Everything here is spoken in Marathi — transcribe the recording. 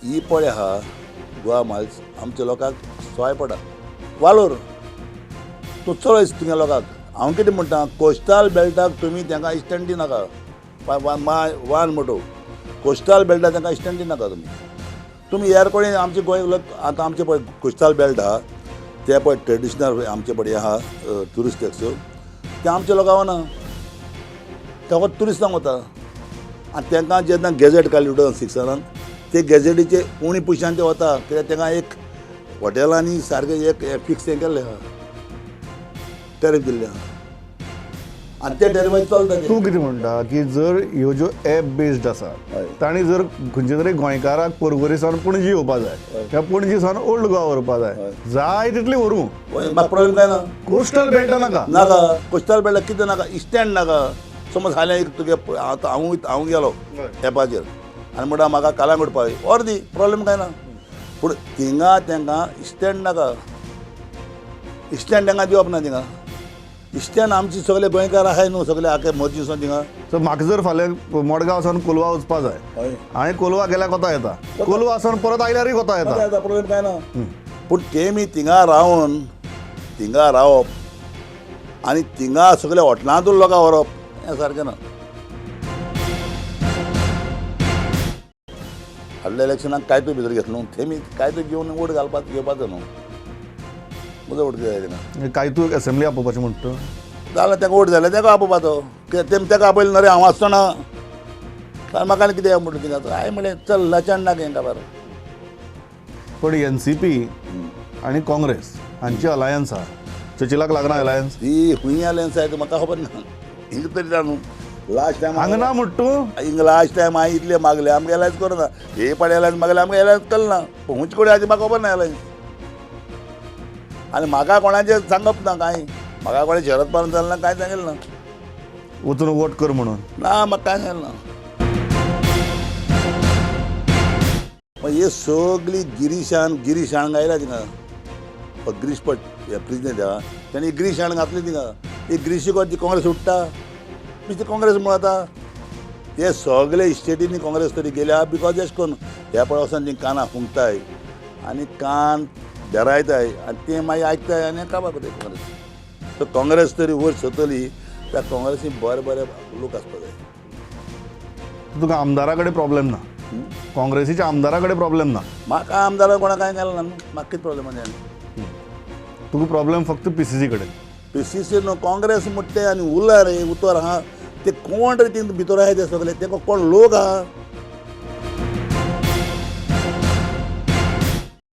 ही पळय आहा गोवा मायल्स आमच्या लोकांक सवाय पडा वालोर तूं चलयस तुमच्या लोकांक हांव कितें म्हणटा कोस्टल बेल्टाक तुमी तांकां इस्टँड दिनाका वान मोटो कोस्टल बेल्टाक तांकां इस्टँड दिनाका तुमी हेर कोणी आमचे गोंय लोक आतां आमचे पळय कोस्टल बेल्ट आहा ते पळय ट्रेडिशनल आमचे पळय आहा ट्युरिस्ट ते आमच्या लोकांक वना ते फकत ट्युरिस्टांक वता आनी तांकां जेन्ना गॅजेट काडली 2006 ते गॅजेटीचे उणी पयशांनी ते वता कित्याक तांकां एक हॉटेलांनी सारकें एक फिक्स हें केल्लें आहा टॅरीफ दिल्लें आहा आनी ते टॅरिफाचेर चलता ते. तूं कितें म्हणटा की जर ह्यो ज्यो एप बेस्ड आसा तांणी जर खंयचे तरी गोंयकाराक परवरीसान पणजी येवपा जाय त्या पणजीसान ओल्ड गोवा व्हरपा जाय जाय तितली व्हरूं म्हाका प्रॉब्लेम काय ना कोस्टल बेल्टा नाका नाका कोस्टल बेल्टाक कितें नाका इस्टँड नाका समज हालें एक तुगे आतां हांव गेलो एपाचेर आनी म्हणटा म्हाका कालांग उडपा ऑर दी प्रॉब्लेम काय ना पूण थिंगा तांकां इस्टँड नाका इस्टँड तांकां दिवप ना थिंगा इस्टँड आमचे सगळे गोंयकार आहाय न्हू सगळे आखे मर्जीसून थिंगा सो म्हाका जर फाल्यां मडगांव सावन कोलवा वचपा जाय हांवें कोलवा गेल्यार कोता येता कोलवा सावन परत आयल्यारय कोता येता प्रॉब्लेम काय ना पूण तेमी थिंगा रावन थिंगा रावप आनी थिंगा सगळे हॉटेलांतूच लोकांक व्हरप हें सारकें ना फाटल्या इलेक्शनाक कायतो भितर घेतलो तेमी कायतो घेवन वोट घेवपाचो न्हू म्हजो वोट कितें जाय थिंगा काय तूं असेंब्ली आपोवपाचें म्हणटा जाल्यार ताका वोट जाल्यार ताका आपोवपाचो तेमी ताका आपयलें ना रे हांव आसतना म्हाका आनी कितें म्हणटा थिंगा हांवें म्हणलें चल लचण ना हेंका बार पण एनसीपी आनी काँग्रेस हांची अलायन्स आहा चर्चिलाक लागना अलायन्स ती खंय अलायन्स जाय म्हाका खबर ना हिंग तरी जाणू लास्ट टायम हांगा ना म्हणटा तूं हिंग लास्ट टायम हांवें इतले मागले आमगे अलायन्स करना हे पाडे अलायन्स मागले आमगे अलायन्स केलें ना पूण हुंच कडेन हाजी म्हाका खबर ना अलायन्स आनी म्हाका कोणाचें सांगप ना कांय म्हाका कोणें शरद पवार जालें ना कांय सांगिल्लें ना वचून वोट कर म्हणून ना म्हाका कांय सांगिल्लें ना हे सगळी गिरीशाण गायला थिंगा गिरीश पट प्रेजिडेंट आहा ताणें गिरीशाण घातली थिंगा एक गिरीशी ती काँग्रेस उठटा ती काँग्रेस म्हणटा हे सगळे स्टेटींनी काँग्रेस तरी गेल्या बिकॉज अशें करून ह्या पळय वचून ती कानां फुंकताय आनी कान धरायताय आनी ते मागीर आयकताय आनी काबार करताय काँग्रेस सो काँग्रेस तरी वयर सरतली त्या काँग्रेसीन बरे बरे लोक आसपा जाय तुका आमदारा कडेन प्रॉब्लेम ना काँग्रेसीच्या आमदारा कडेन प्रॉब्लेम ना म्हाका आमदारा कोणाक कांय केलें ना म्हाका कितें प्रॉब्लेम आनी तुका प्रॉब्लेम फक्त PCC कडेन PCC न्हू काँग्रेस म्हणटा ते आनी उरला रे उतर आहा ते कोण रे ती भितर आहाय ते सगळे ते कोण लोक आहा